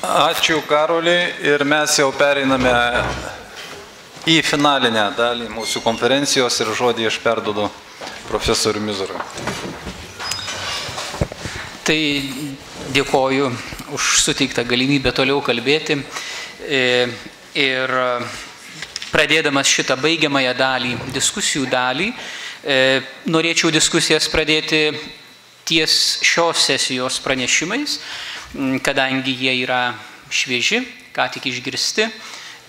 Ačiū, Karoli, ir mes jau pereiname į finalinę dalį mūsų konferencijos ir žodį aš perduodu profesoriui Mizurui. Tai dėkoju už suteiktą galimybę toliau kalbėti ir pradėdamas šitą baigiamąją dalį, diskusijų dalį, norėčiau diskusijas pradėti ties šios sesijos pranešimais, kadangi jie yra švieži, ką tik išgirsti,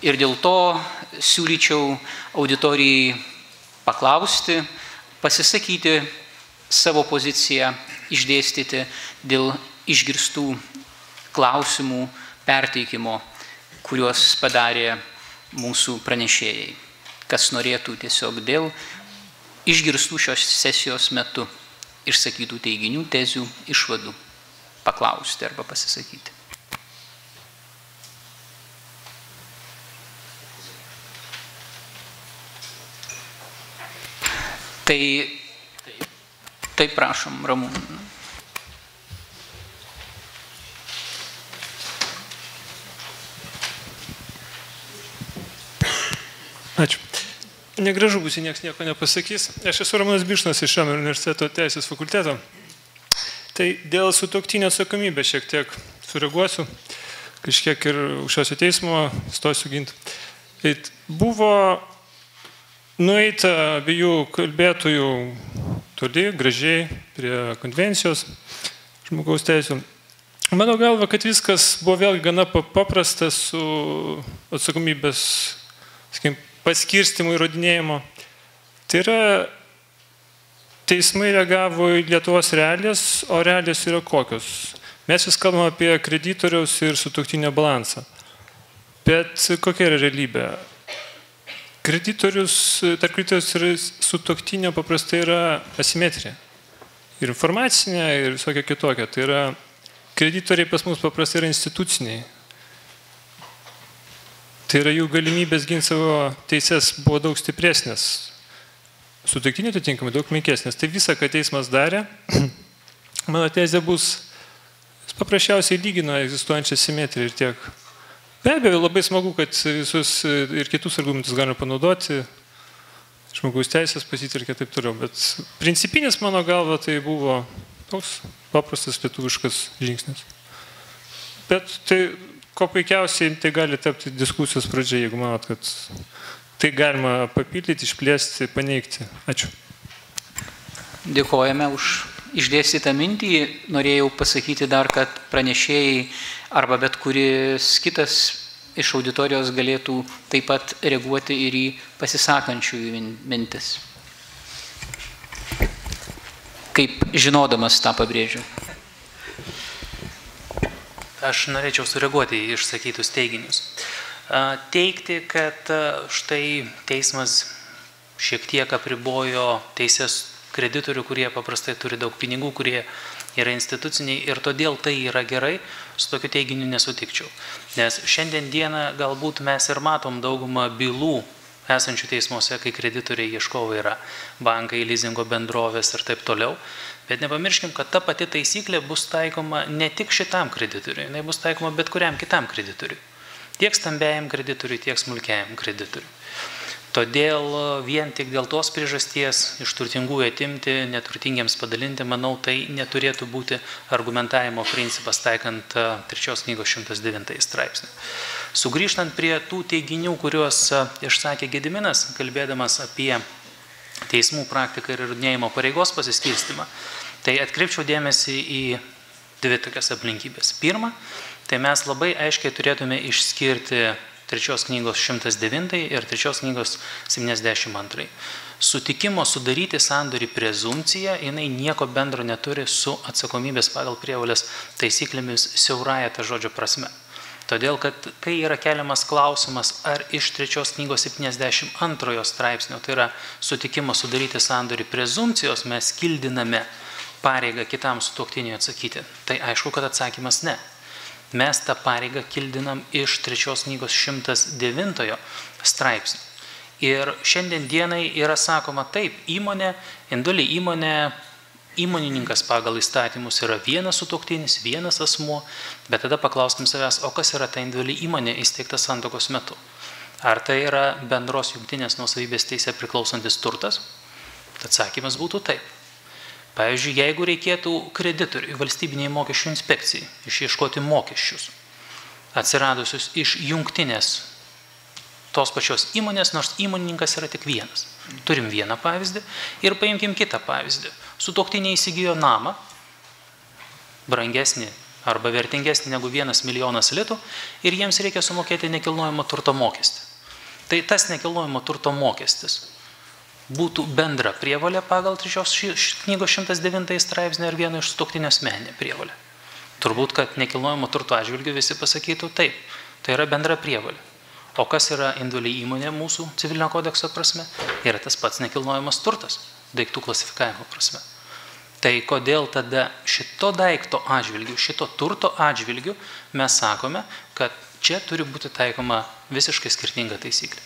ir dėl to siūlyčiau auditorijai paklausti, pasisakyti savo poziciją, išdėstyti dėl išgirstų klausimų perteikimo, kuriuos padarė mūsų pranešėjai. Kas norėtų tiesiog dėl išgirstų šios sesijos metu išsakytų teiginių, tezių, išvadų paklausti arba pasisakyti. Tai prašom, Ramūnai. Ačiū. Negražu bus, nieks nieko nepasakys. Aš esu Ramūnas Bišnas iš Šamerio universiteto teisės fakulteto. Tai dėl sutuoktinio atsakomybės šiek tiek sureaguosiu, kažkiek ir aukščiausio teismo stosiu ginti. Tai buvo nueita abiejų kalbėtojų toli, gražiai prie konvencijos žmogaus teisų. Mano galva, kad viskas buvo vėlgi gana paprasta su atsakomybės, sakykim, paskirstimo įrodinėjimo. Tai yra, teismai reagavo į Lietuvos realijas, o realijas yra kokios. Mes vis kalbame apie kreditoriaus ir sutuoktinio balansą. Bet kokia yra realybė? Tarp kreditoriaus ir sutuoktinio paprastai yra asimetrija. Ir informacinė, ir visokia kitokia. Tai yra, kreditoriai pas mus paprastai yra instituciniai. Tai yra, jų galimybės ginti savo teises buvo daug stipresnės. Sutuoktinio atitinkamai daug menkesnės. Tai visa, ką teismas darė, mano tezė bus, jis paprasčiausiai lygino egzistuojančią simetriją ir tiek. Be abejo, labai smagu, kad visus ir kitus argumentus galima panaudoti, žmogaus teisės pasitelkė taip toliau, bet principinis mano galva tai buvo toks paprastas lietuviškas žingsnis. Bet tai, ko puikiausiai, tai gali tapti diskusijos pradžia, jeigu manot, kad tai galima papildyti, išplėsti, paneigti. Ačiū. Dėkojame už išdėstytą mintį. Norėjau pasakyti dar, kad pranešėjai arba bet kuris kitas iš auditorijos galėtų taip pat reaguoti ir į pasisakančiųjų mintis. Kaip žinodamas tą pabrėžiu. Aš norėčiau sureaguoti į išsakytus teiginius. Teigti, kad štai teismas šiek tiek apribojo teises kreditorių, kurie paprastai turi daug pinigų, kurie yra instituciniai ir todėl tai yra gerai, su tokiu teiginiu nesutikčiau. Nes šiandien dieną galbūt mes ir matom daugumą bylų esančių teismuose, kai kreditoriai ieškovai yra bankai, lizingo bendrovės ir taip toliau. Bet nepamirškim, kad ta pati taisyklė bus taikoma ne tik šitam kreditoriui, jinai bus taikoma bet kuriam kitam kreditoriui. Tiek stambiajam kreditoriui, tiek smulkiajam kreditoriui. Todėl vien tik dėl tos priežasties iš turtingųjų atimti, neturtingiems padalinti, manau, tai neturėtų būti argumentavimo principas taikant 3 knygos 109 straipsnį. Sugrįžtant prie tų teiginių, kuriuos išsakė Gediminas, kalbėdamas apie teismų praktiką ir įrodinėjimo pareigos pasiskirstimą, tai atkreipčiau dėmesį į dvi tokias aplinkybės. Pirma, tai mes labai aiškiai turėtume išskirti 3 knygos 109 ir 3 knygos 72. Sutikimo sudaryti sandorį prezumpcija, jinai nieko bendro neturi su atsakomybės pagal prievolės taisyklėmis siaurąja ta žodžio prasme. Todėl, kad kai yra keliamas klausimas, ar iš 3 knygos 72 straipsnio, tai yra sutikimo sudaryti sandorį prezumpcijos, mes kildiname pareigą kitam sutuoktiniui atsakyti, tai aišku, kad atsakymas ne. Mes tą pareigą kildinam iš 3 knygos 109 straipsnio. Ir šiandien dienai yra sakoma taip, įmonė, indulį įmonė įmonininkas pagal įstatymus yra vienas sutuoktinis, vienas asmuo, bet tada paklaustum savęs, o kas yra ta individuali įmonė įsteigta santuokos metu? Ar tai yra bendros jungtinės nuosavybės teise priklausantis turtas? Atsakymas būtų taip. Pavyzdžiui, jeigu reikėtų kreditoriui valstybiniai mokesčių inspekcijai išieškoti mokesčius, atsiradusius iš jungtinės tos pačios įmonės, nors įmonininkas yra tik vienas. Turim vieną pavyzdį ir paimkim kitą pavyzdį. Sutuoktiniai įsigijo namą, brangesnį arba vertingesnį negu 1 milijonas litų ir jiems reikia sumokėti nekilnojamo turto mokestį. Tai tas nekilnojamo turto mokestis būtų bendra prievolė pagal 3 knygos 109 straipsnį ar vieno iš sutuoktinių asmeninė prievolė. Turbūt, kad nekilnojamo turto atžvilgiu visi pasakytų taip, tai yra bendra prievolė. O kas yra individuali įmonė mūsų civilinio kodekso prasme? Yra tas pats nekilnojamas turtas, daiktų klasifikavimo prasme. Tai kodėl tada šito daikto atžvilgiu, šito turto atžvilgiu mes sakome, kad čia turi būti taikoma visiškai skirtinga taisyklė.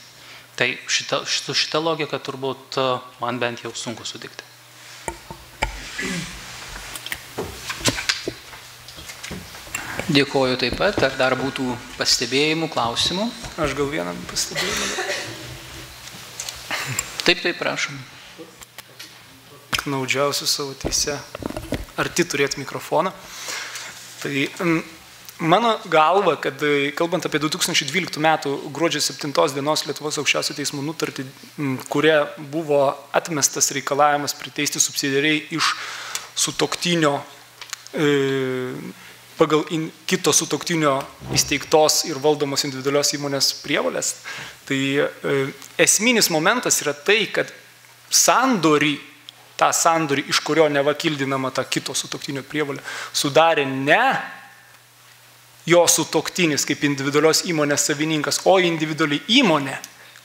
Tai šita logika turbūt man bent jau sunku sutikti. Dėkoju taip pat. Ar dar būtų pastebėjimų, klausimų? Aš gal vieną pastebėjimą. Taip, prašom. Naudžiausiu savo teise. Arti turėti mikrofoną. Tai mano galva, kad kalbant apie 2012 metų gruodžio 7 dienos Lietuvos aukščiausio teismo nutartį, kuria buvo atmestas reikalavimas priteisti subsidiariai iš sutuoktinio pagal kito sutuoktinio įsteigtos ir valdomos individualios įmonės prievolės. Tai esminis momentas yra tai, kad tą sandorį, iš kurio nevakildinama ta kito sutuoktinio prievolė, sudarė ne jo sutuoktinis kaip individualios įmonės savininkas, o individuali įmonė,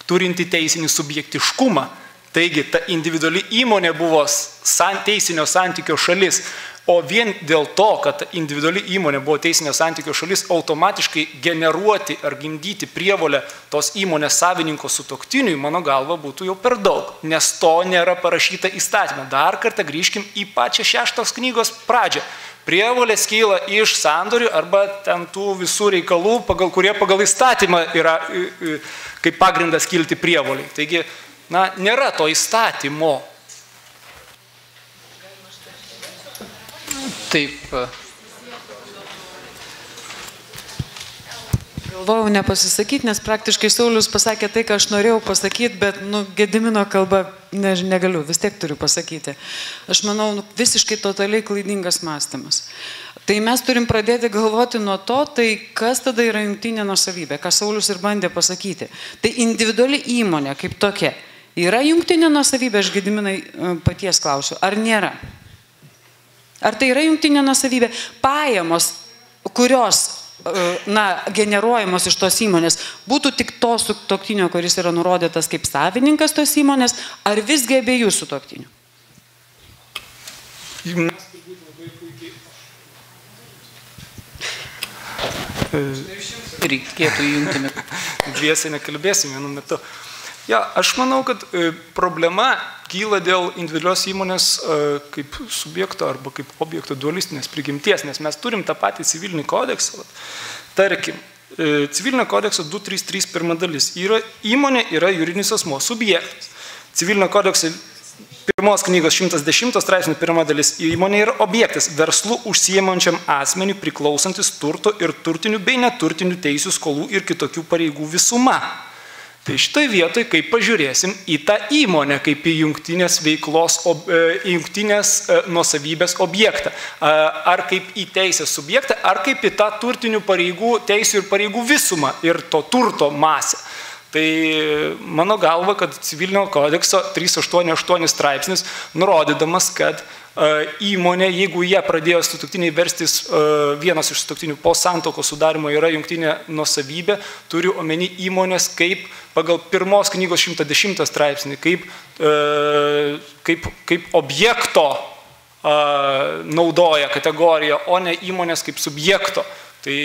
turinti teisinį subjektiškumą. Taigi, ta individuali įmonė buvo teisinio santykio šalis, o vien dėl to, kad individuali įmonė buvo teisinio santykio šalis, automatiškai generuoti ar gimdyti prievolę tos įmonės savininko sutuoktiniui, mano galva, būtų jau per daug, nes to nėra parašyta įstatymą. Dar kartą grįžkim į pačią 6 knygos pradžią. Prievolės kyla iš sandorių arba ten tų visų reikalų, kurie pagal įstatymą yra kaip pagrindas kilti prievoliai. Taigi, nėra to įstatymo. Taip. Galvojau nepasisakyti, nes praktiškai Saulius pasakė tai, ką aš norėjau pasakyti, bet Gedimino kalba negaliu, vis tiek turiu pasakyti. Aš manau, visiškai totaliai klaidingas mąstymas. Tai mes turim pradėti galvoti nuo to, tai kas tada yra jungtinė nuosavybė, ką Saulius ir bandė pasakyti. Tai individuali įmonė kaip tokia. Yra jungtinė nuosavybė, aš Gediminai paties klausiu, ar nėra? Ar tai yra jungtinė nuosavybė? Pajamos, kurios generuojamos iš tos įmonės, būtų tik to sutuoktinio, kuris yra nurodytas kaip savininkas tos įmonės, ar visgi abiejų sutuoktinių? Reikėtų įjungti. Dviesiai nekalbėsim vienu metu. Aš manau, kad problema kyla dėl individualios įmonės kaip subjekto arba kaip objekto dualistinės prigimties, nes mes turim tą patį civilinį kodeksą. Tarkim, civilinio kodekso 233 pirma dalis. Įmonė yra juridinis asmuo, subjektas. Civilinio kodekso 1 knygos 110 straipsnių pirma dalis. Įmonė yra objektas, verslu užsiimančiam asmeniui priklausantis turto ir turtinių bei neturtinių teisių, skolų ir kitokių pareigų visuma. Tai šitoj vietoj, kaip pažiūrėsim į tą įmonę, kaip į jungtinės veiklos, jungtinės nuosavybės objektą, ar kaip į teisės subjektą, ar kaip į tą turtinių pareigų, teisių ir pareigų visumą ir to turto masę. Tai mano galva, kad civilinio kodekso 388 straipsnis, nurodydamas, kad įmonė, jeigu jie pradėjo sutuoktiniai verstis, vienas iš sutuoktinių po santuokos sudarimo yra jungtinė nuosavybė, turiu omeny įmonės kaip pagal 1 knygos 110 straipsnį, kaip objekto naudoja kategoriją, o ne įmonės kaip subjekto. Tai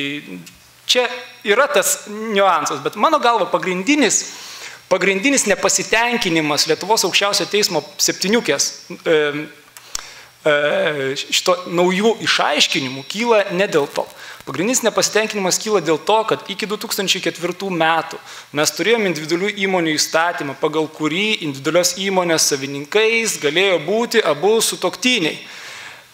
čia yra tas niuansas, bet mano galva pagrindinis nepasitenkinimas Lietuvos aukščiausio teismo 7 šito naujų išaiškinimų kyla ne dėl to. Pagrindinis nepasitenkinimas kyla dėl to, kad iki 2004 metų mes turėjome individualių įmonių įstatymą, pagal kurį individualios įmonės savininkais galėjo būti abu sutuoktiniai.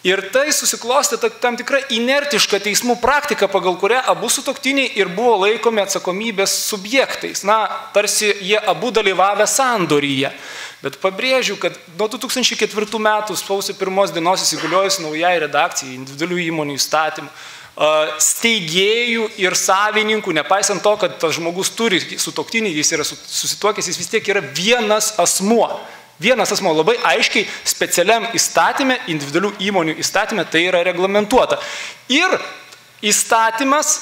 Ir tai susiklostė tam tikra inertiška teismų praktika, pagal kurią abu sutuoktiniai ir buvo laikomi atsakomybės subjektais. Na, tarsi jie abu dalyvavę sandoryje. Bet pabrėžiu, kad nuo 2004 metų sausio 1 dienos įsigaliojus naujai redakcijai individualių įmonių įstatymų, steigėjų ir savininkų, nepaisant to, kad tas žmogus turi sutuoktinį, jis yra susituokęs, jis vis tiek yra vienas asmuo. Vienas asmuo labai aiškiai specialiam įstatymė, individualių įmonių įstatymė, tai yra reglamentuota. Ir įstatymas,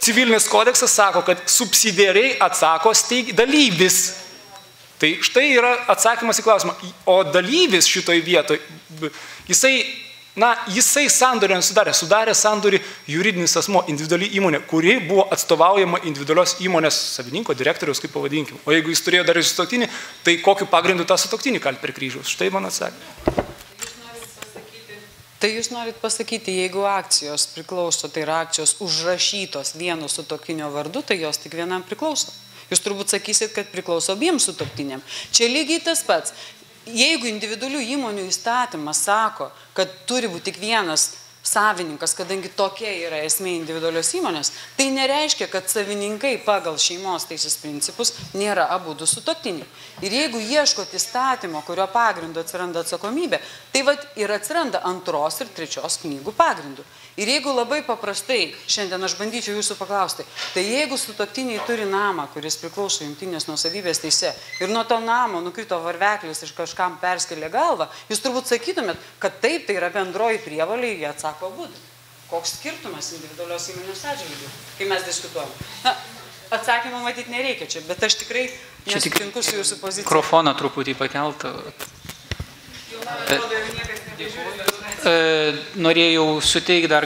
civilinis kodeksas sako, kad subsidiariai atsako dalyvis. Tai štai yra atsakymas į klausimą. O dalyvis šitoj vietoj, jisai sandorį sudarė sandorį juridinis asmo, individuali įmonė, kuri buvo atstovaujama individualios įmonės savininko, direktoriaus, kaip pavadinkim. O jeigu jis turėjo dar ir sutuoktinį, tai kokiu pagrindu tą sutuoktinį kalt per kryžiaus? Štai man atsakė. Tai jūs norit pasakyti, jeigu akcijos priklauso, tai yra akcijos užrašytos vieno sutuoktinio vardu, tai jos tik vienam priklauso. Jūs turbūt sakysit, kad priklauso abiems sutuoktiniam. Čia lygiai tas pats. Jeigu individualių įmonių įstatymas sako, kad turi būti tik vienas savininkas, kadangi tokia yra esmė individualios įmonės, tai nereiškia, kad savininkai pagal šeimos teisės principus nėra abudu sutuoktiniai. Ir jeigu ieškot įstatymo, kurio pagrindu atsiranda atsakomybė, tai ir atsiranda 2 ir 3 knygų pagrindų. Ir jeigu labai paprastai, šiandien aš bandyčiau jūsų paklausti, tai jeigu sutuoktiniai turi namą, kuris priklauso jungtinės nuosavybės teise, ir nuo to namo nukrito varveklis ir kažkam perskelė galvą, jūs turbūt sakytumėt, kad taip, tai yra bendroji prievolė, jie atsako abudu. Koks skirtumas individualios įmonės atžvilgių, kai mes diskutuojam? Na, atsakymą matyti nereikia čia, bet aš tikrai nesutinku su jūsų pozicija. Mikrofoną truputį pakeltą. Norėjau suteikti dar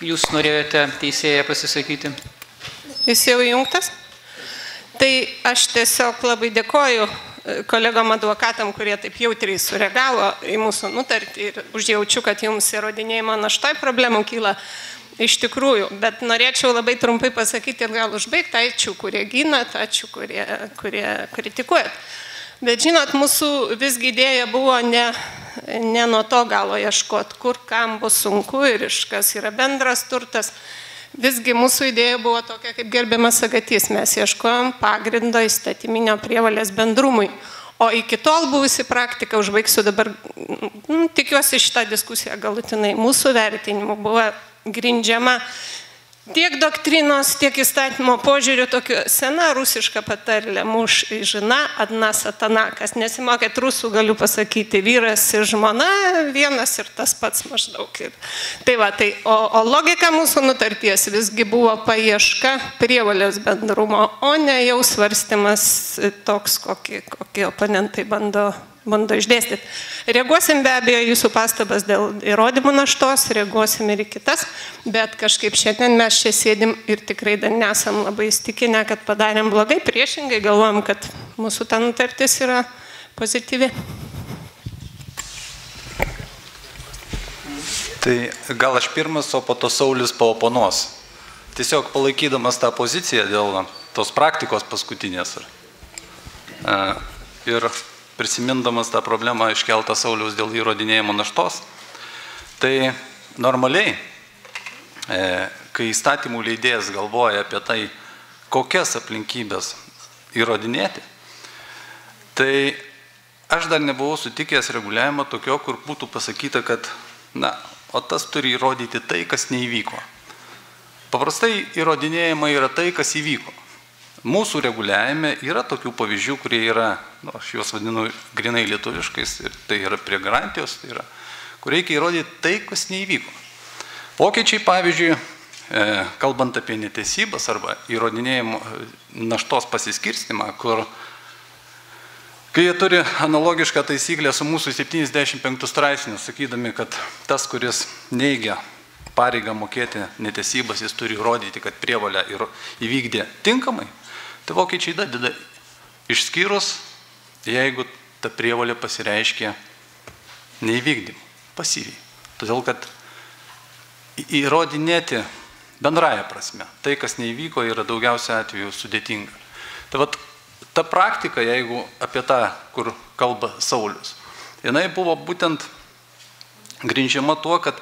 jūs norėjote teisėją pasisakyti. Jis jau įjungtas? Tai aš tiesiog labai dėkoju kolegom advokatam, kurie taip jautriai sureagavo į mūsų nutartį ir užjaučiu, kad jums įrodinėjimo naštoj problemų kyla iš tikrųjų. Bet norėčiau labai trumpai pasakyti ir gal užbaigti, ačiū, kurie ginat, ačiū, kurie kritikuojat. Bet žinot, mūsų visgi idėja buvo ne nuo to galo ieškoti, kur kam bus sunku ir iš kas yra bendras turtas. Visgi mūsų idėja buvo tokia, kaip gerbiamas Sagatys, mes ieškojom pagrindo įstatyminio prievalės bendrumui. O iki tol buvusi praktika, užbaigsiu dabar, tikiuosi šitą diskusiją galutinai, mūsų vertinimu buvo grindžiama tiek doktrinos, tiek įstatymo požiūrių, tokiu sena rusiška patarlė, muž ir žina, adna satana. Kas nesimokėt rusų, galiu pasakyti, vyras ir žmona, vienas ir tas pats maždaug. Tai va, o logika mūsų nutarties visgi buvo paieška prievalės bendrumo, o ne jau svarstymas toks, kokį oponentai bando išdėstyti. Reaguosim be abejo jūsų pastabas dėl įrodymų naštos, reaguosim ir į kitas, bet kažkaip šiandien mes čia sėdim ir tikrai dar nesam labai įstikinę, kad padarėm blogai, priešingai galvojam, kad mūsų ta nutartis yra pozityvi. Tai gal aš pirmas, o po to Saulius paoponuos. Tiesiog palaikydamas tą poziciją dėl tos praktikos paskutinės. Ir prisimindamas tą problemą iškeltą Sauliaus dėl įrodinėjimo naštos, tai normaliai, kai įstatymų leidėjas galvoja apie tai, kokias aplinkybės įrodinėti, tai aš dar nebuvau sutikęs reguliavimo tokio, kur būtų pasakyta, kad, o tas turi įrodyti tai, kas neįvyko. Paprastai įrodinėjama yra tai, kas įvyko. Mūsų reguliavime yra tokių pavyzdžių, kurie yra, aš juos vadinu grinai lietuviškais, ir tai yra prie garantijos, tai yra, kur reikia įrodyti tai, kas neįvyko. Vokiečiai, pavyzdžiui, kalbant apie neteisybės arba įrodinėjimo naštos pasiskirstimą, kai jie turi analogišką taisyklę su mūsų 75 straipsniu, sakydami, kad tas, kuris neigia pareigą mokėti neteisybės, jis turi įrodyti, kad prievolę įvykdė tinkamai, tai vokiečiai dadeda išskyrus, jeigu ta prievolė pasireiškia neįvykdymu. pasyviai. Todėl, kad įrodinėti bendraja prasme, tai, kas neįvyko, yra daugiausia atveju sudėtinga. Tai vat, ta praktika, jeigu apie tą, kur kalba Saulius, jinai buvo būtent grindžiama tuo, kad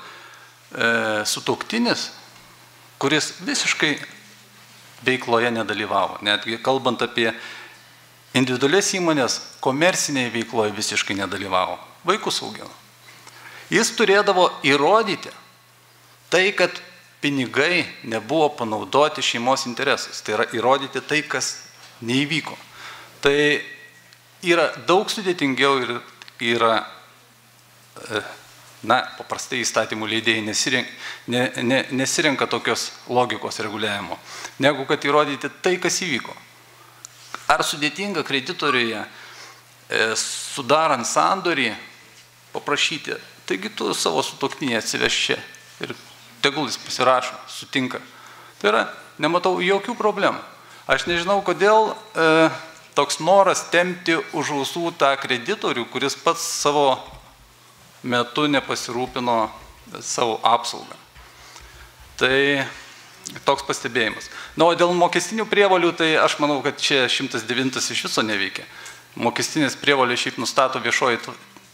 sutuoktinis, kuris visiškai veikloje nedalyvavo, netgi kalbant apie individualias įmonės, komercinėje veikloje visiškai nedalyvavo, vaikus augino. Jis turėdavo įrodyti tai, kad pinigai nebuvo panaudoti šeimos interesais, tai yra įrodyti tai, kas neįvyko. Tai yra daug sudėtingiau ir yra, paprastai įstatymų leidėjai nesirenka tokios logikos reguliavimo, negu kad įrodyti tai, kas įvyko. Ar sudėtinga kreditoriuje, sudarant sandorį, paprašyti, taigi tu savo sutuoktinį atsiveš čia ir tegul jis pasirašo, sutinka. Tai yra, nematau jokių problemų. Aš nežinau, kodėl toks noras tempti už ausų tą kreditorių, kuris pats savo metu nepasirūpino savo apsaugą. Tai toks pastebėjimas. O dėl mokestinių prievalių, tai aš manau, kad čia 109 iš viso neveikia. Mokestinės prievalės šiaip nustato viešoji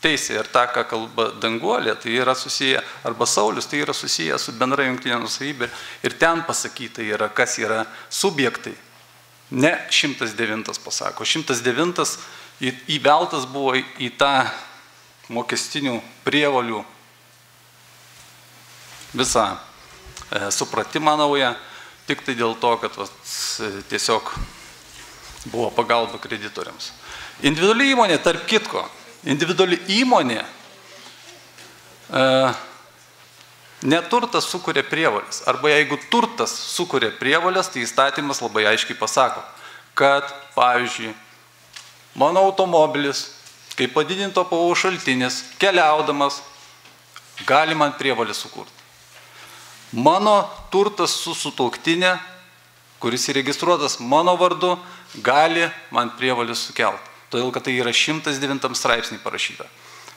teisė ir tą, ką kalba Danguolė, tai yra susiję, arba Saulius, tai yra susiję su bendra jungtinė nusavybė ir ten pasakyta yra, kas yra subjektai. Ne 109 pasako. 109 įveltas buvo į tą mokestinių prievalių visą supratimą naują, tik tai dėl to, kad tiesiog buvo pagalba kreditoriams. Individuali įmonė, tarp kitko, individuali įmonė neturtas sukuria prievolės. Arba jeigu turtas sukuria prievolės, tai įstatymas labai aiškiai pasako, kad, pavyzdžiui, mano automobilis, kaip padidinto pavojų šaltinis, keliaudamas, gali man prievolę sukurti. Mano turtas su sutuoktinė, kuris įregistruotas mano vardu, gali man prievolę sukelti. Todėl, kad tai yra 109 straipsnį parašyta.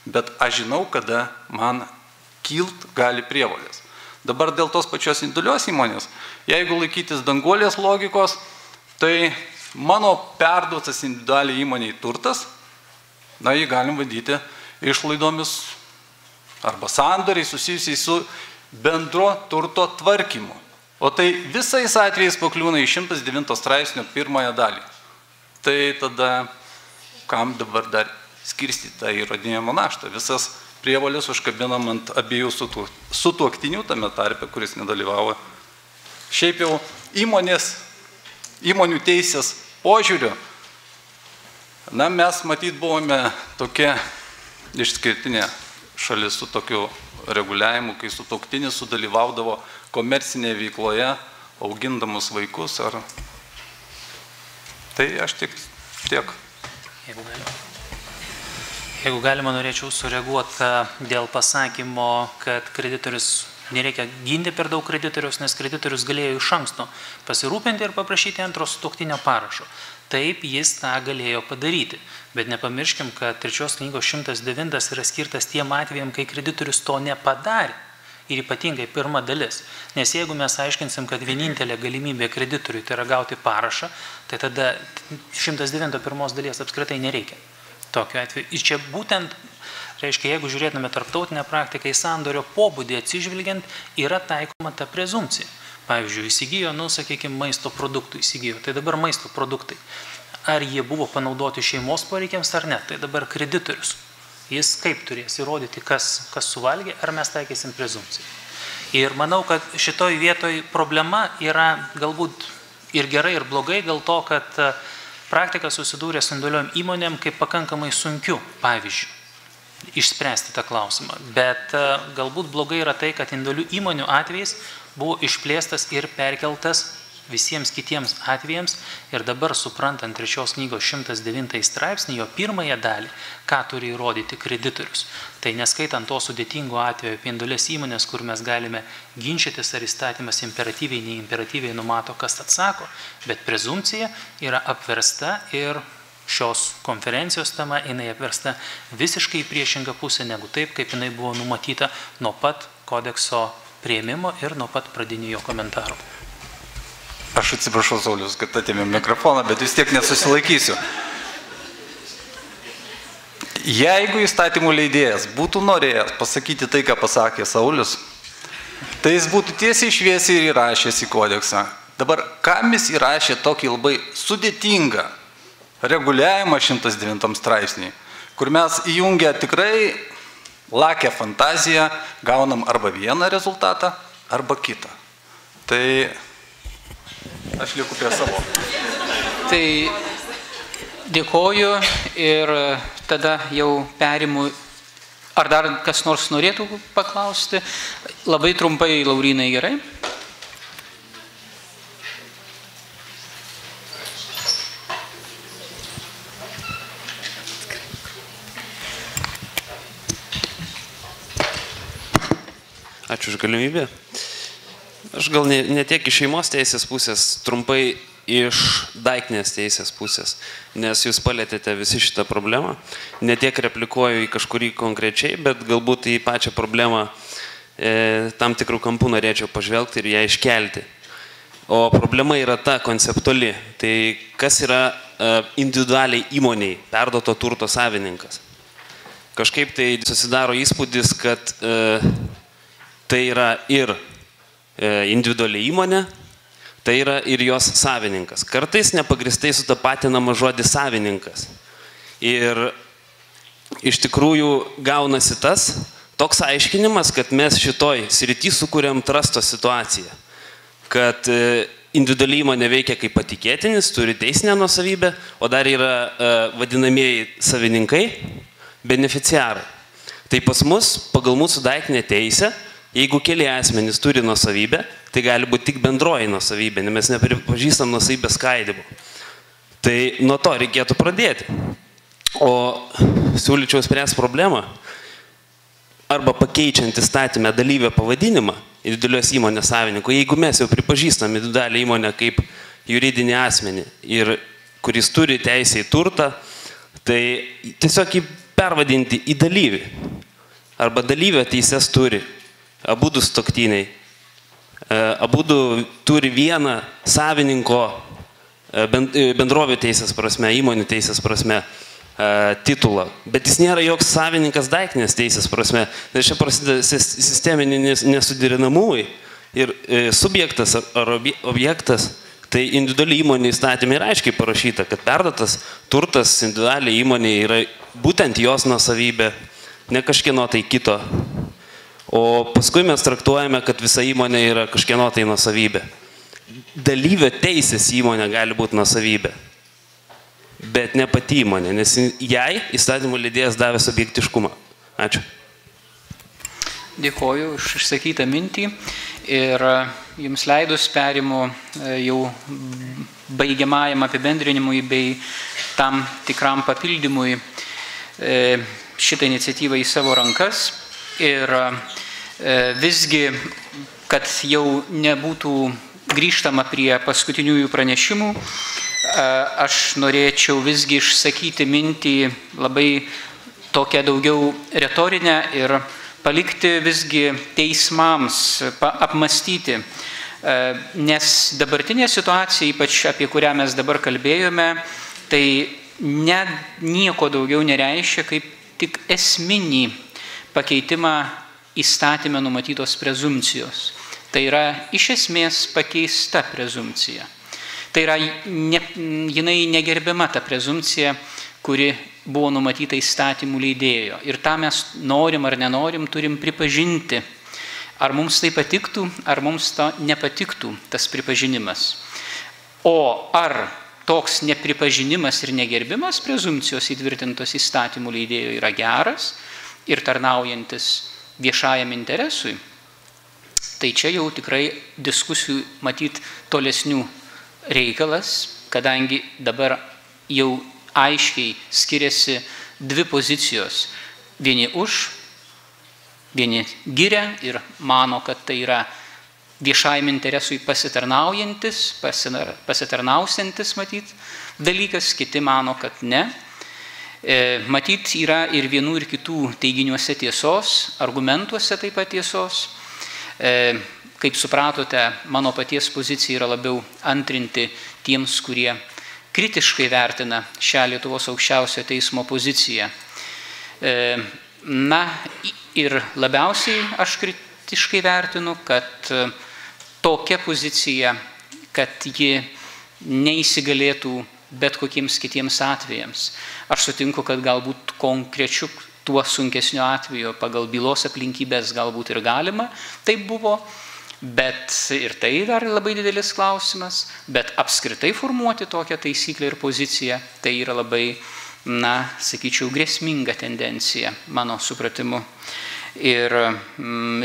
Bet aš žinau, kada man kilt gali prievolės. Dabar dėl tos pačios individualios įmonės, jeigu laikytis Danguolės logikos, tai mano perduotas individualiai įmoniai turtas, jį galim vadyti išlaidomis arba sandoriai susijusiai su bendro turto tvarkymu. O tai visais atvejais pakliūna į 109 straipsnio pirmąją dalį. Tai tada kam dabar dar skirstyti tą įrodinėjimo naštą? Visas prievolės užkabinam ant abiejų sutuoktinių tame tarpe, kuris nedalyvavo. Šiaip jau įmonių teisės požiūriu, mes matyt buvome tokia išskirtinė šalis su tokiu reguliavimu, kai sutuoktinis sudalyvaudavo komercinėje veikloje, augindamus vaikus. Tai aš tiek. Jeigu galima, norėčiau sureaguoti dėl pasakymo, kad kreditorius nereikia ginti per daug kreditorius, nes kreditorius galėjo iš anksto pasirūpinti ir paprašyti antro sutuoktinio parašo. Taip, jis tą galėjo padaryti. Bet nepamirškim, kad 3 knygos 109 yra skirtas tiem atvejam, kai kreditorius to nepadarė. Ir ypatingai pirma dalis. Nes jeigu mes aiškinsim, kad vienintelė galimybė kreditoriui tai yra gauti parašą, tai tada 109 pirmos dalies apskritai nereikia. Tokiu atveju. Ir čia būtent, reiškia, jeigu žiūrėtume tarptautinę praktiką į sandorio pobūdį atsižvelgiant, yra taikoma ta prezumpcija. Pavyzdžiui, įsigijo, sakykime, maisto produktų įsigijo. Tai dabar maisto produktai. Ar jie buvo panaudoti šeimos poreikiams ar ne? Tai dabar kreditorius. Jis kaip turės įrodyti, kas suvalgė, ar mes taikysim prezumpciją. Ir manau, kad šitoj vietoj problema yra galbūt ir gerai, ir blogai, dėl to, kad praktika susidūrė su individualiom įmonėm kaip pakankamai sunkiu, pavyzdžiui, išspręsti tą klausimą. Bet galbūt blogai yra tai, kad individualių įmonių atvejais buvo išplėstas ir perkeltas visiems kitiems atvejams ir dabar suprantant 3 knygos 109 straipsnį, jo pirmąją dalį, ką turi įrodyti kreditorius. Tai neskaitant to sudėtingo atveju apie individualias įmonės, kur mes galime ginčytis, ar įstatymas imperatyviai, neimperatyviai numato, kas atsako, bet prezumpcija yra apversta ir šios konferencijos tema, jinai apversta visiškai priešingą pusę negu taip, kaip jinai buvo numatyta nuo pat kodekso prieimimo ir nuo pat pradinių jo komentarų. Aš atsiprašau, Saulius, kad atėmėm mikrofoną, bet vis tiek nesusilaikysiu. Jeigu įstatymų leidėjas būtų norėjęs pasakyti tai, ką pasakė Saulius, tai jis būtų tiesiai šviesiai ir įrašęs į kodeksą. Dabar, kam jis įrašė tokį labai sudėtingą reguliavimą 109 straipsnį, kur mes įjungę tikrai lakę fantaziją, gaunam arba vieną rezultatą, arba kitą. Tai aš lieku prie savo. Tai dėkoju ir tada jau perimu. Ar dar kas nors norėtų paklausti? Labai trumpai, Laurynai, gerai? Ačiū už galimybę. Aš gal ne tiek iš šeimos teisės pusės, trumpai iš daiktinės teisės pusės, nes jūs palėtėte visi šitą problemą. Ne tiek replikuoju į kažkurį konkrečiai, bet galbūt į pačią problemą tam tikrų kampų norėčiau pažvelgti ir ją iškelti. O problema yra ta konceptuali. Tai kas yra individualiai įmoniai perduoto turto savininkas? Kažkaip tai susidaro įspūdis, kad tai yra ir individuali įmonė, tai yra ir jos savininkas. Kartais nepagristai sutapatinama žodis savininkas. Ir iš tikrųjų gaunasi toks aiškinimas, kad mes šitoj srity sukūrėm trusto situaciją. Kad individuali įmonė veikia kaip patikėtinis, turi teisinę nuosavybę, o dar yra vadinamieji savininkai, beneficiarai. Tai pas mus, pagal mūsų daiktinę teisę, jeigu keli asmenys turi nuosavybę, tai gali būti tik bendroji nuosavybė, nes mes nepripažįstam nuosavybės skaidimo. Tai nuo to reikėtų pradėti. O siūlyčiau spręsti problemą, arba pakeičiant įstatymę dalyvio pavadinimą individualios įmonės savininko, jeigu mes jau pripažįstam individualią įmonę kaip juridinį asmenį, ir kuris turi teisę į turtą, tai tiesiog jį pervadinti į dalyvį. Arba dalyvio teises turi abudu sutuoktiniai, abudu turi vieną savininko bendrovių teisės prasme, įmonių teisės prasme titulą, bet jis nėra joks savininkas daiktinės teisės prasme. Tai čia prasideda sisteminiai nesuderinamumai ir subjektas ar objektas, tai individuali įmonė įstatymė yra aiškiai parašyta, kad perduotas turtas individualiai įmonė yra būtent jos nuosavybė, ne kažkieno tai kito. O paskui mes traktuojame, kad visa įmonė yra kažkieno tai nuosavybė. Dalyvio teisės įmonė gali būti nuosavybė, bet ne pati įmonė, nes jai įstatymų leidėjas davė subjektiškumą. Ačiū. Dėkoju už išsakytą mintį ir jums leidus perimu jau baigiamajam apibendrinimui bei tam tikram papildymui šitą iniciatyvą į savo rankas. Ir visgi, kad jau nebūtų grįžtama prie paskutiniųjų pranešimų, aš norėčiau visgi išsakyti mintį labai tokią daugiau retorinę ir palikti visgi teismams apmastyti, nes dabartinė situacija, ypač apie kurią mes dabar kalbėjome, tai nieko daugiau nereiškia kaip tik esminį pakeitimą įstatymę numatytos prezumcijos. Tai yra iš esmės pakeista prezumcija. Tai yra jinai negerbiama ta prezumcija, kuri buvo numatyta įstatymų leidėjo. Ir tą mes norim ar nenorim, turim pripažinti. Ar mums tai patiktų, ar mums to nepatiktų tas pripažinimas. O ar toks nepripažinimas ir negerbimas prezumcijos įtvirtintos įstatymų leidėjo yra geras ir tarnaujantis viešajam interesui, tai čia jau tikrai diskusijų matyt tolesnių reikalas, kadangi dabar jau aiškiai skiriasi dvi pozicijos. Vieni už, vieni giria ir mano, kad tai yra viešajam interesui pasitarnausiantis, matyt, dalykas, kiti mano, kad ne. Matyt, yra ir vienų ir kitų teiginiuose tiesos, argumentuose taip pat tiesos. Kaip supratote, mano paties pozicija yra labiau antrinti tiems, kurie kritiškai vertina šią Lietuvos aukščiausiojo teismo poziciją. Na ir labiausiai aš kritiškai vertinu, kad tokia pozicija, kad ji neįsigalėtų bet kokiems kitiems atvejams. Aš sutinku, kad galbūt konkrečiu tuo sunkesnio atveju pagal bylos aplinkybės galbūt ir galima, taip buvo, bet ir tai dar labai didelis klausimas, bet apskritai formuoti tokią taisyklę ir poziciją, tai yra labai, sakyčiau, grėsminga tendencija, mano supratimu. Ir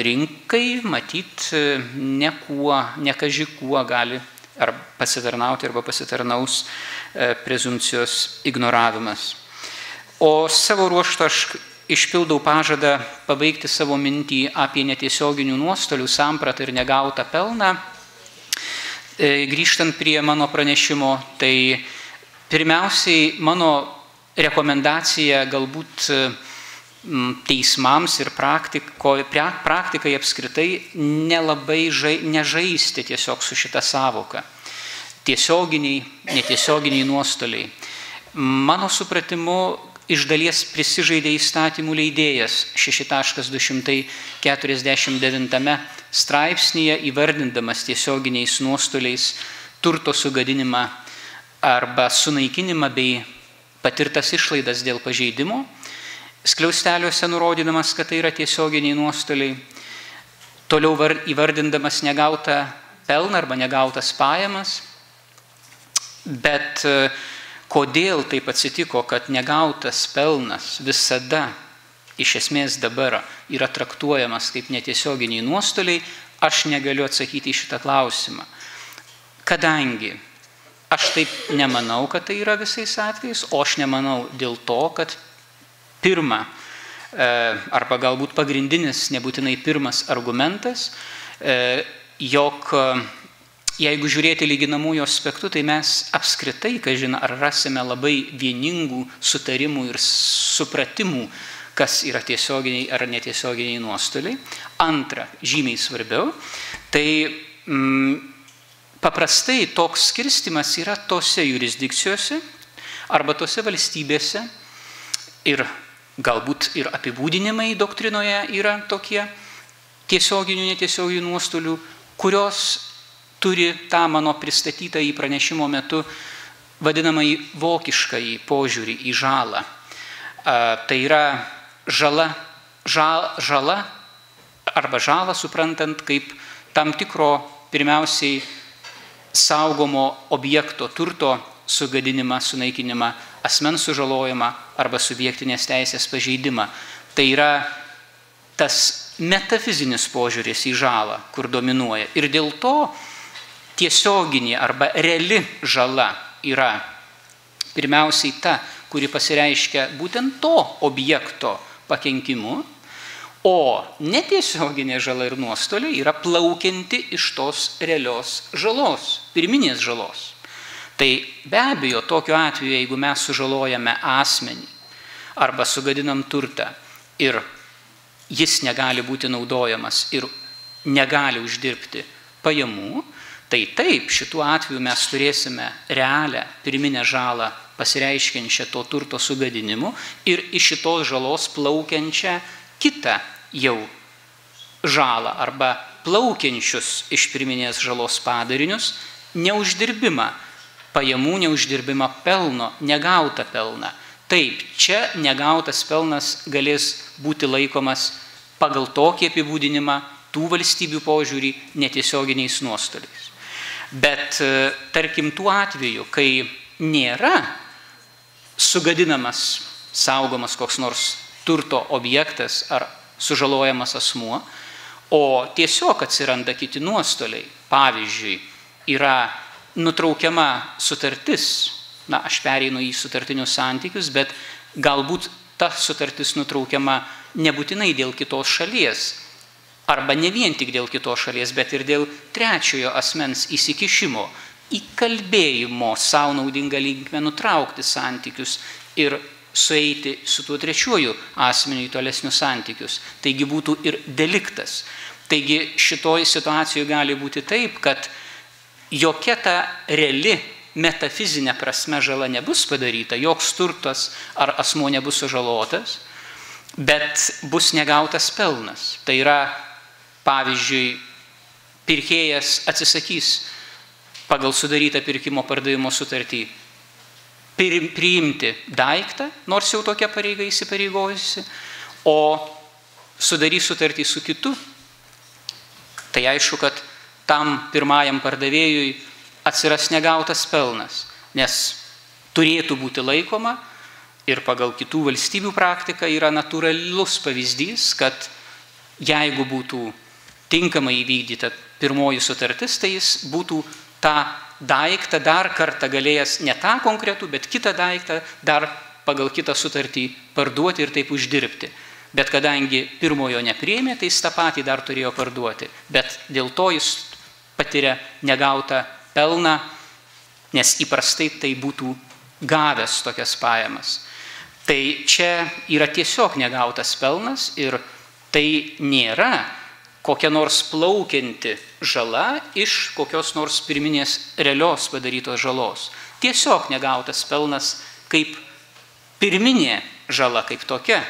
rinkai, matyt, nekaži kuo gali ar pasitarnauti arba pasitarnaus prezumpcijos ignoravimas. O savo ruožtu aš išpildau pažadą pabaigti savo mintį apie netiesioginių nuostolių sampratą ir negautą pelną. Grįžtant prie mano pranešimo, tai pirmiausiai mano rekomendacija galbūt teismams ir praktikai apskritai nelabai nežaisti tiesiog su šita savoka. Tiesioginiai, netiesioginiai nuostoliai. Mano supratimu, iš dalies prisižaidė įstatymų leidėjas 6.249 straipsnyje įvardindamas tiesioginiais nuostoliais turto sugadinimą arba sunaikinimą bei patirtas išlaidas dėl pažeidimo, skliausteliuose nurodydamas, kad tai yra tiesioginiai nuostoliai, toliau įvardindamas negautą pelną arba negautas pajamas, bet kodėl taip atsitiko, kad negautas pelnas visada, iš esmės dabar, yra traktuojamas kaip netiesioginiai nuostoliai, aš negaliu atsakyti į šitą klausimą. Kadangi aš taip nemanau, kad tai yra visais atvejais, o aš nemanau dėl to, kad pirma, arba galbūt pagrindinis, nebūtinai pirmas argumentas, jog jeigu žiūrėti lyginamųjų aspektų, tai mes apskritai, kažin, ar rasime labai vieningų sutarimų ir supratimų, kas yra tiesioginiai ar netiesioginiai nuostoliai. Antra, žymiai svarbiau, tai paprastai toks skirstimas yra tose jurisdikcijose arba tose valstybėse ir galbūt ir apibūdinimai doktrinoje yra tokie tiesioginių, netiesioginių nuostolių, kurios turi tą mano pristatytą į pranešimo metu vadinamąjį vokiškąjį požiūrį į žalą. Tai yra žala arba žalą suprantant kaip tam tikro pirmiausiai saugomo objekto turto sugadinimą, sunaikinimą, asmens sužalojimą arba subjektinės teisės pažeidimą. Tai yra tas metafizinis požiūris į žalą, kur dominuoja. Ir dėl to tiesioginė arba reali žala yra pirmiausiai ta, kuri pasireiškia būtent to objekto pakenkimu, o netiesioginė žala ir nuostoliai yra plaukianti iš tos realios žalos, pirminės žalos. Tai be abejo, tokiu atveju, jeigu mes sužalojame asmenį arba sugadinam turtą ir jis negali būti naudojamas ir negali uždirbti pajamų, tai taip, šituo atveju mes turėsime realią pirminę žalą pasireiškiančią to turto sugadinimu ir iš šitos žalos plaukiančią kitą jau žalą arba plaukiančius iš pirminės žalos padarinius, neuždirbimą pajamų, neuždirbimą pelno, negautą pelną. Taip, čia negautas pelnas galės būti laikomas pagal tokį apibūdinimą tų valstybių požiūrį netiesioginiais nuostoliais. Bet tarkim tuo atveju, kai nėra sugadinamas, saugomas koks nors turto objektas ar sužalojamas asmuo, o tiesiog atsiranda kiti nuostoliai. Pavyzdžiui, yra nutraukiama sutartis, aš pereinu į sutartinius santykius, bet galbūt ta sutartis nutraukiama nebūtinai dėl kitos šalies, arba ne vien tik dėl kitos šalies, bet ir dėl trečiojo asmens įsikišimo, įkalbėjimo savo naudingą linkmę nutraukti santykius ir sueiti su tuo trečiuoju asmeniu į tolesnius santykius. Taigi būtų ir deliktas. Taigi šitoj situacijoje gali būti taip, kad jokia ta reali metafizinė prasme žala nebus padaryta, joks turtas ar asmuo nebus sužalotas, bet bus negautas pelnas. Tai yra, pavyzdžiui, pirkėjas atsisakys pagal sudarytą pirkimo pardavimo sutartį priimti daiktą, nors jau tokia pareiga įsipareigojusi, o sudarys sutartį su kitu, tai aišku, kad tam pirmajam pardavėjui atsiras negautas pelnas, nes turėtų būti laikoma ir pagal kitų valstybių praktiką yra natūralus pavyzdys, kad jeigu būtų tinkamai įvykdyta pirmoji sutartis, tai jis būtų tą daiktą dar kartą galėjęs ne tą konkretų, bet kitą daiktą dar pagal kitą sutartį parduoti ir taip uždirbti. Bet kadangi pirmojo nepriėmė, tai jis tą patį dar turėjo parduoti. Bet dėl to jis patiria negautą pelną, nes įprastai tai būtų gavęs tokias pajamas. Tai čia yra tiesiog negautas pelnas ir tai nėra kokia nors plaukianti žala iš kokios nors pirminės realios padarytos žalos. Tiesiog negautas pelnas kaip pirminė žala, kaip tokia.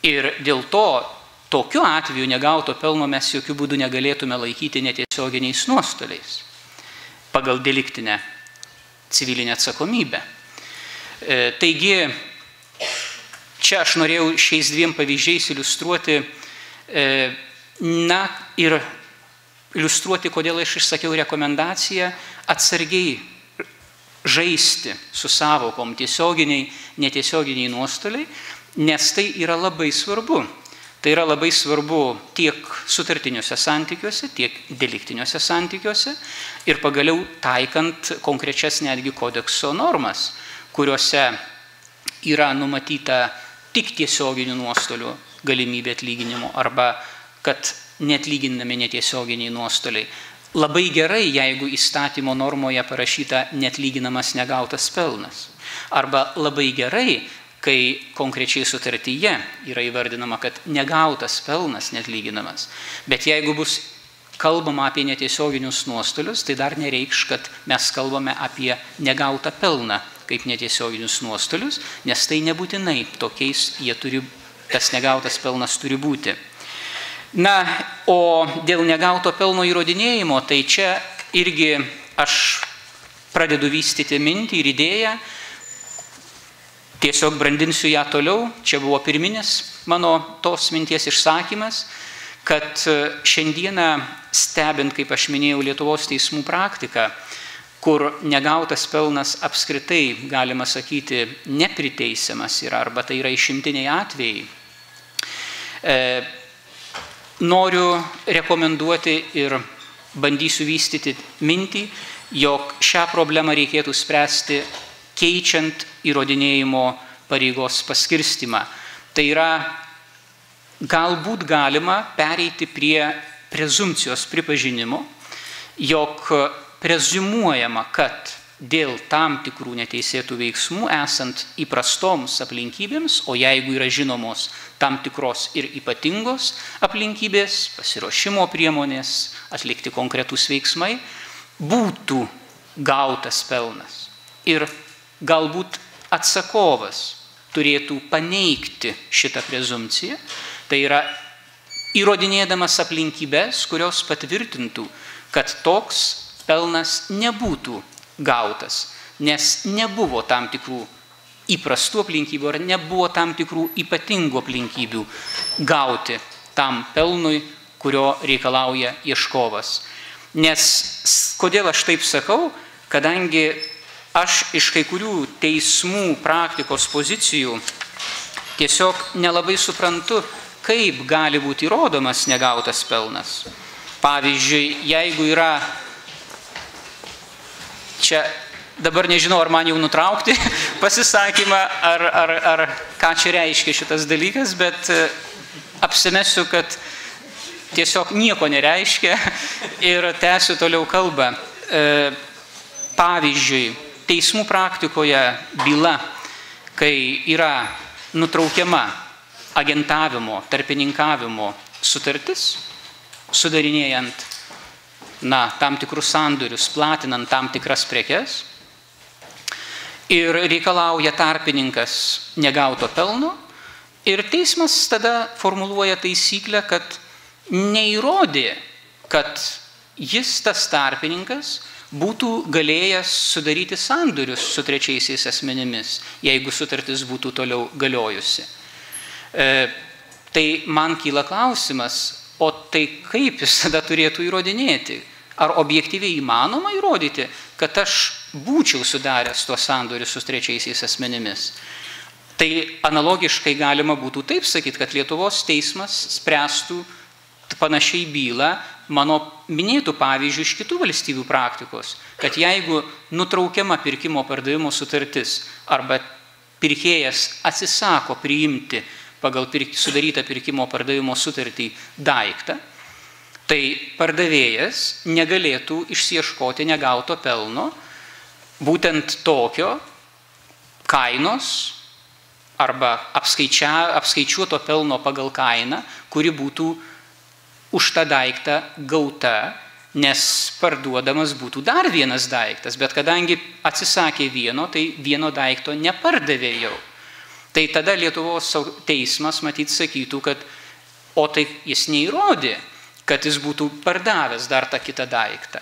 Ir dėl to tokiu atveju negauto pelno mes jokių būdų negalėtume laikyti netiesioginiais nuostoliais pagal deliktinę civilinę atsakomybę. Taigi, čia aš norėjau šiais dviem pavyzdžiais iliustruoti, ir iliustruoti, kodėl aš išsakiau rekomendaciją atsargiai žaisti su savokom tiesioginiai, netiesioginiai nuostoliai, nes tai yra labai svarbu. Tai yra labai svarbu tiek sutartiniuose santykiuose, tiek deliktiniuose santykiuose ir pagaliau taikant konkrečias netgi kodekso normas, kuriuose yra numatyta tik tiesioginių nuostolių galimybė atlyginimo arba kad neatlyginami netiesioginiai nuostoliai. Labai gerai, jeigu įstatymo normoje parašyta neatlyginamas negautas pelnas. Arba labai gerai, kai konkrečiai sutartyje yra įvardinama, kad negautas pelnas neatlyginamas. Bet jeigu bus kalbama apie netiesioginius nuostolius, tai dar nereikš, kad mes kalbame apie negautą pelną kaip netiesioginius nuostolius, nes tai nebūtinai tokiais tas negautas pelnas turi būti. Na, o dėl negauto pelno įrodinėjimo, tai čia irgi aš pradedu vystyti mintį ir idėją, tiesiog brandinsiu ją toliau, čia buvo pirminis mano tos minties išsakymas, kad šiandieną stebint, kaip aš minėjau, Lietuvos teismų praktiką, kur negautas pelnas apskritai, galima sakyti, nepriteisiamas yra, arba tai yra išimtiniai atvejai, noriu rekomenduoti ir bandysiu vystyti mintį, jog šią problemą reikėtų spręsti keičiant įrodinėjimo pareigos paskirstimą. Tai yra, galbūt galima pereiti prie prezumpcijos pripažinimo, jog preziumuojama, kad dėl tam tikrų neteisėtų veiksmų esant įprastoms aplinkybėms, o jeigu yra žinomos tam tikros ir ypatingos aplinkybės, pasiruošimo priemonės, atlikti konkretus veiksmai, būtų gautas pelnas. Ir galbūt atsakovas turėtų paneigti šitą prezumpciją, tai yra įrodinėdamas aplinkybės, kurios patvirtintų, kad toks pelnas nebūtų gautas, nes nebuvo tam tikrų įprastų aplinkybių ar nebuvo tam tikrų ypatingų aplinkybių gauti tam pelnui, kurio reikalauja ieškovas. Nes kodėl aš taip sakau, kadangi aš iš kai kurių teismų praktikos pozicijų tiesiog nelabai suprantu, kaip gali būti įrodomas negautas pelnas. Pavyzdžiui, jeigu yra, čia dabar nežinau, ar man jau nutraukti pasisakymą, ar ką čia reiškia šitas dalykas, bet apsimesiu, kad tiesiog nieko nereiškia ir tęsiu toliau kalbą. Pavyzdžiui, teismų praktikoje byla, kai yra nutraukiama agentavimo, tarpininkavimo sutartis, sudarinėjant tam tikrus sandorius, platinant tam tikras prekes ir reikalauja tarpininkas negauto pelno ir teismas tada formuluoja taisyklę, kad neįrodė, kad jis, tas tarpininkas, būtų galėjęs sudaryti sandorius su trečiaisiais asmenimis, jeigu sutartis būtų toliau galiojusi. Tai man kyla klausimas, o tai kaip jis tada turėtų įrodinėti? Ar objektyviai įmanoma įrodyti, kad aš būčiau sudaręs tuos sandorius su trečiaisiais asmenimis? Tai analogiškai galima būtų taip sakyti, kad Lietuvos teismas spręstų panašiai bylą mano minėtų pavyzdžių iš kitų valstybių praktikos, kad jeigu nutraukiama pirkimo pardavimo sutartis arba pirkėjas atsisako priimti pagal sudarytą pirkimo pardavimo sutartį daiktą, tai pardavėjas negalėtų išsiieškoti negauto pelno, būtent tokio kainos arba apskaičiuoto pelno pagal kainą, kuri būtų už tą daiktą gauta, nes parduodamas būtų dar vienas daiktas, bet kadangi atsisakė vieno, tai vieno daikto nepardavė jau. Tai tada Lietuvos teismas matyt sakytų, kad o tai jis neįrodė, kad jis būtų pardavęs dar tą kitą daiktą.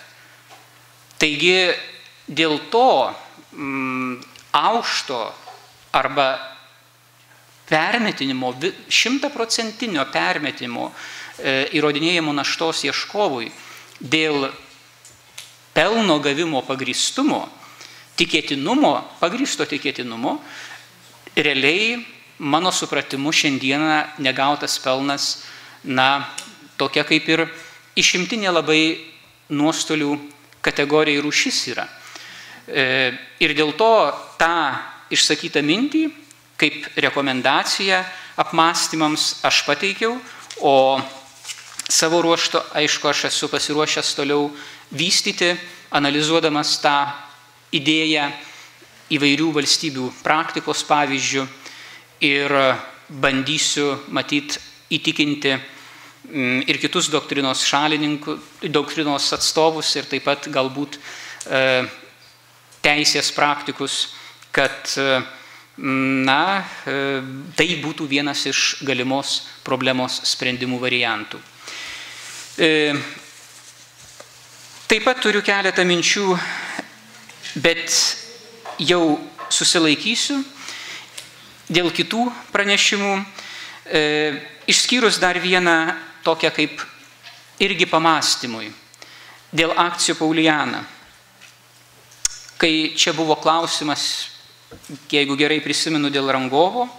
Taigi dėl to aukšto arba permetinimo, 100% permetimo įrodinėjimo naštos ieškovui dėl pelno gavimo pagrįstumo, pagrįsto tikėtinumo, realiai, mano supratimu, šiandieną negautas pelnas, tokia kaip ir išimtinė labai nuostolių kategorija ir rūšis yra. Ir dėl to tą išsakytą mintį, kaip rekomendaciją apmąstymams aš pateikiau, o savo ruožtu, aišku, aš esu pasiruošęs toliau vystyti, analizuodamas tą idėją įvairių valstybių praktikos pavyzdžių ir bandysiu, matyt, įtikinti ir kitus doktrinos doktrinos atstovus ir taip pat galbūt teisės praktikus, kad tai būtų vienas iš galimos problemos sprendimų variantų. Taip pat turiu keletą minčių, bet jau susilaikysiu dėl kitų pranešimų, išskyrus dar vieną tokią kaip irgi pamąstymui dėl akcijų Pauliana. Kai čia buvo klausimas, jeigu gerai prisimenu, dėl rangovo,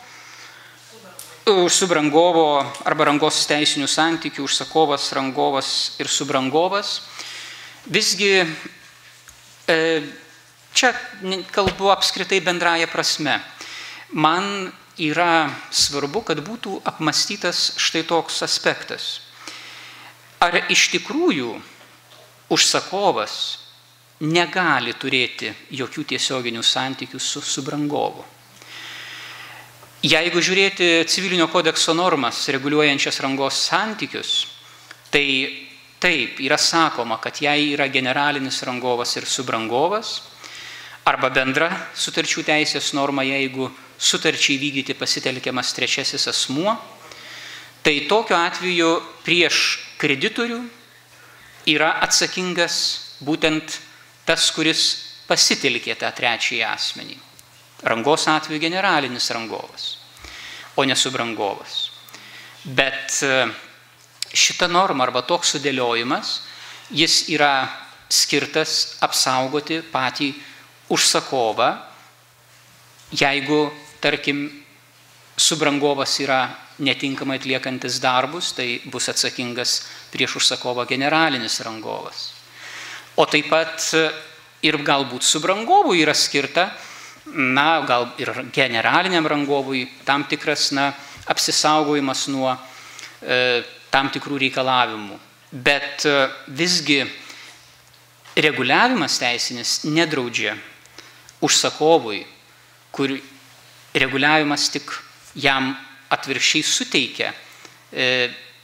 subrangovo arba rangos teisinių santykių, užsakovas, rangovas ir subrangovas, visgi čia kalbu apskritai bendraja prasme. Man yra svarbu, kad būtų apmąstytas štai toks aspektas. Ar iš tikrųjų užsakovas negali turėti jokių tiesioginių santykių su subrangovu? Jeigu žiūrėti civilinio kodekso normas reguliuojančias rangos santykius, tai taip yra sakoma, kad jei yra generalinis rangovas ir subrangovas, arba bendra sutarčių teisės norma, jeigu sutarčiai vykdyti pasitelkiamas trečiasis asmuo, tai tokiu atveju prieš kreditorių yra atsakingas būtent tas, kuris pasitelkė tą trečiąjį asmenį. Rangos atveju generalinis rangovas, o ne subrangovas. Bet šita norma arba toks sudėliojimas, jis yra skirtas apsaugoti patį užsakovą, jeigu, tarkim, subrangovas yra netinkamai atliekantis darbus, tai bus atsakingas prieš užsakovą generalinis rangovas. O taip pat ir galbūt subrangovui yra skirta, gal ir generaliniam rangovui tam tikras apsisaugojimas nuo tam tikrų reikalavimų. Bet visgi reguliavimas teisinis nedraudžia užsakovui, kur reguliavimas tik jam atvirkščiai suteikia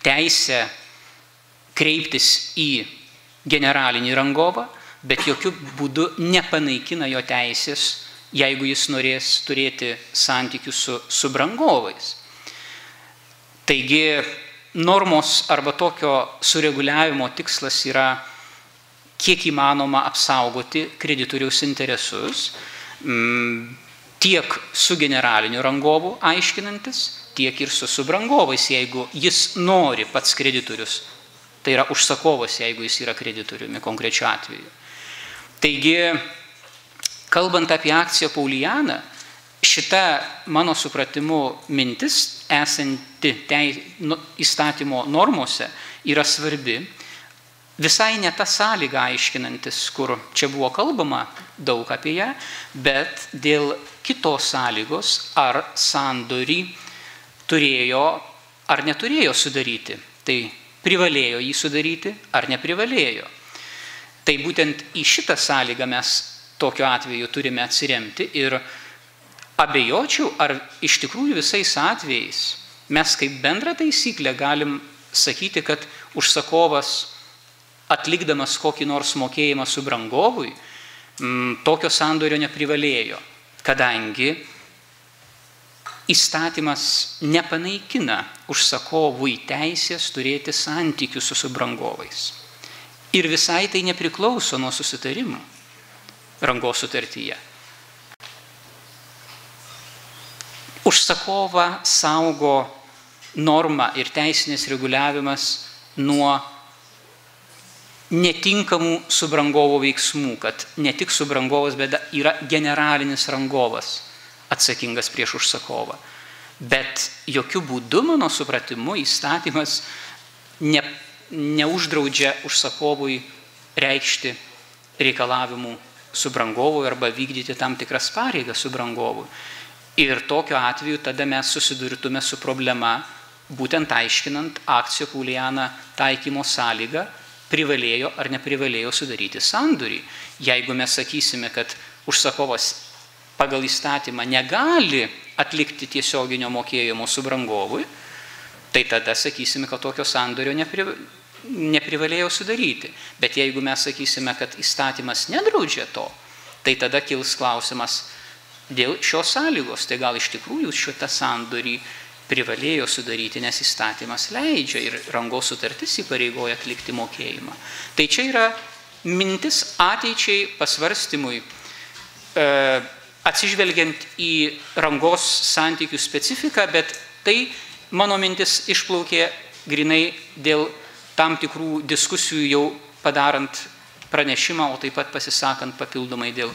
teisę kreiptis į generalinį rangovą, bet jokių būdų nepanaikina jo teisės, jeigu jis norės turėti santykius su subrangovais. Taigi normos arba tokio sureguliavimo tikslas yra kiek įmanoma apsaugoti kreditoriaus interesus, tiek su generaliniu rangovu aiškinantis, tiek ir su subrangovais, jeigu jis nori pats kreditorius, tai yra užsakovas, jeigu jis yra kreditoriumi konkrečiu atveju. Taigi, kalbant apie akciją Pauliana, šita mano supratimu mintis esanti įstatymo normose yra svarbi, visai ne ta sąlyga aiškinantis, kur čia buvo kalbama daug apie ją, bet dėl kitos sąlygos, ar sandorį turėjo ar neturėjo sudaryti. Tai privalėjo jį sudaryti ar neprivalėjo. Tai būtent į šitą sąlygą mes tokiu atveju turime atsiremti ir abejočiau, ar iš tikrųjų visais atvejais mes kaip bendrą taisyklę galim sakyti, kad užsakovas atlikdamas kokį nors mokėjimą subrangovui, tokio sandorio neprivalėjo, kadangi įstatymas nepanaikina užsakovui teisės turėti santykių su subrangovais. Ir visai tai nepriklauso nuo susitarimų rangos sutartyje. Užsakovą saugo norma ir teisinis reguliavimas nuo netinkamų subrangovo veiksmų, kad ne tik subrangovas, bet yra generalinis rangovas atsakingas prieš užsakovą. Bet jokių būdų, mano supratimu, įstatymas neuždraudžia užsakovui reikšti reikalavimų subrangovui arba vykdyti tam tikras pareigas subrangovui. Ir tokiu atveju tada mes susidurtume su problema, būtent aiškinant akcijo Pauliana taikymo sąlygą, privalėjo ar neprivalėjo sudaryti sandorį. Jeigu mes sakysime, kad užsakovas pagal įstatymą negali atlikti tiesioginio mokėjimo subrangovui, tai tada sakysime, kad tokio sandorio neprivalėjo sudaryti. Bet jeigu mes sakysime, kad įstatymas nedraudžia to, tai tada kils klausimas dėl šios sąlygos. Tai gal iš tikrųjų šitą sandorį privalėjo sudaryti, nes įstatymas leidžia ir rangos sutartis įpareigoja atlikti mokėjimą. Tai čia yra mintis ateičiai pasvarstymui, atsižvelgiant į rangos santykių specifiką, bet tai mano mintis išplaukė grinai dėl tam tikrų diskusijų jau padarant pranešimą, o taip pat pasisakant papildomai dėl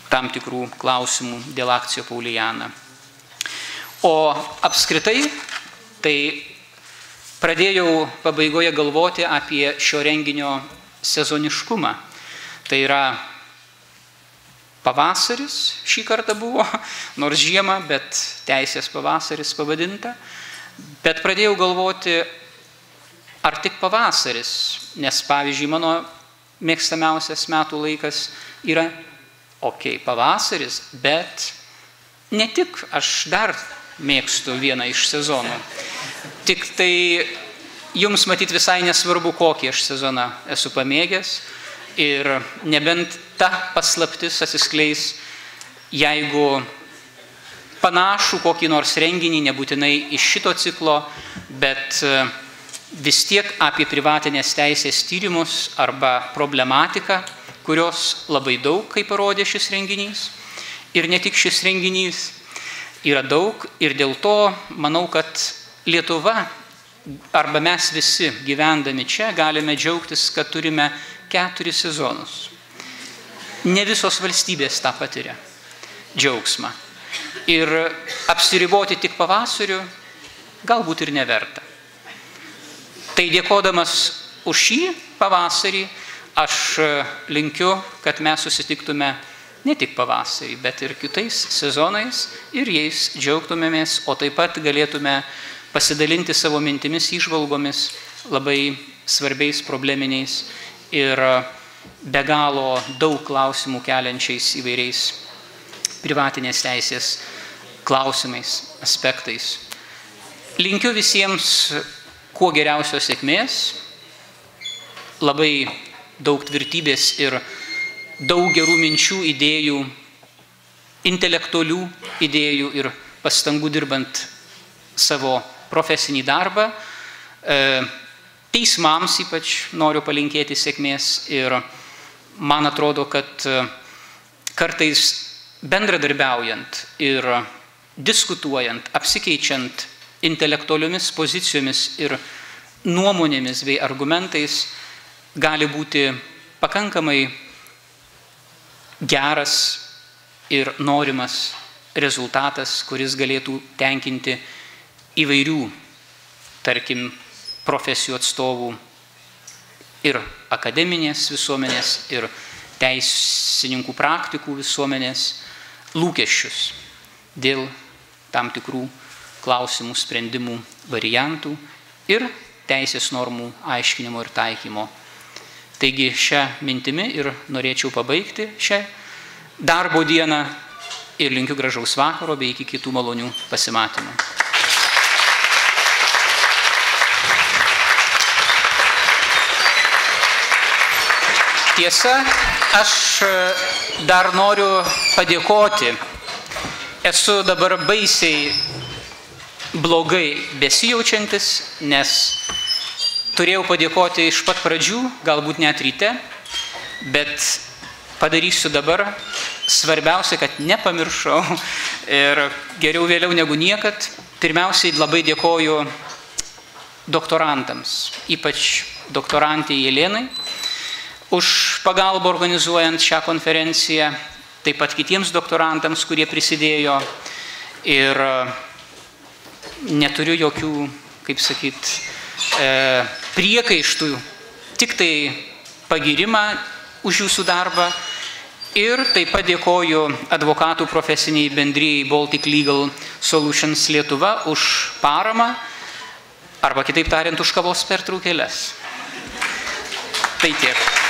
tam tikrų klausimų dėl akcijo Pauliana. O apskritai, tai pradėjau pabaigoje galvoti apie šio renginio sezoniškumą. Tai yra pavasaris šį kartą buvo, nors žiema, bet teisės pavasaris pavadinta. Bet pradėjau galvoti, ar tik pavasaris, nes pavyzdžiui, mano mėgstamiausias metų laikas yra pavasaris, bet ne tik, aš dar mėgstu vieną iš sezonų. Tik tai jums matyt visai nesvarbu, kokį aš sezoną esu pamėgęs ir nebent ta paslaptis atsiskleis, jeigu panašų kokį nors renginį, nebūtinai iš šito ciklo, bet vis tiek apie privatinės teisės tyrimus arba problematiką, kurios labai daug, kaip parodė šis renginys. Ir ne tik šis renginys, yra daug ir dėl to manau, kad Lietuva arba mes visi gyvendami čia galime džiaugtis, kad turime 4 sezonus. Ne visos valstybės tą patiria džiaugsmą. Ir apsiriboti tik pavasariu galbūt ir neverta. Tai dėkodamas už šį pavasarį, aš linkiu, kad mes susitiktume ne tik pavasarį, bet ir kitais sezonais ir jais džiaugtumėmės, o taip pat galėtume pasidalinti savo mintimis, įžvalgomis, labai svarbiais, probleminiais ir be galo daug klausimų keliančiais įvairiais privatinės teisės klausimais, aspektais. Linkiu visiems kuo geriausios sėkmės, labai daug tvirtybės ir daug gerų minčių, idėjų, intelektualių idėjų ir pastangų dirbant savo profesinį darbą. Teismams ypač noriu palinkėti sėkmės ir man atrodo, kad kartais bendradarbiaujant ir diskutuojant, apsikeičiant intelektualiomis pozicijomis ir nuomonėmis bei argumentais gali būti pakankamai geras ir norimas rezultatas, kuris galėtų tenkinti įvairių, tarkim, profesijų atstovų ir akademinės visuomenės, ir teisininkų praktikų visuomenės lūkesčius dėl tam tikrų klausimų, sprendimų, variantų ir teisės normų aiškinimo ir taikymo. Taigi šią mintimį ir norėčiau pabaigti šią darbo dieną ir linkiu gražaus vakaro bei iki kitų malonių pasimatymų. Tiesa, aš dar noriu padėkoti. Esu dabar baisiai blogai besijaučiantis, nes turėjau padėkoti iš pat pradžių, galbūt net ryte, bet padarysiu dabar. Svarbiausia, kad nepamiršau ir geriau vėliau negu niekad. Pirmiausiai labai dėkoju doktorantams, ypač doktorantei Jelenai, už pagalbą organizuojant šią konferenciją, taip pat kitiems doktorantams, kurie prisidėjo ir neturiu jokių, kaip sakyt, priekaištų, tik tai pagyrimą už jūsų darbą ir taip pat dėkoju advokatų profesiniai bendrijai Baltic Legal Solutions Lietuva už paramą arba kitaip tariant už kavos pertraukėles. Tai tiek.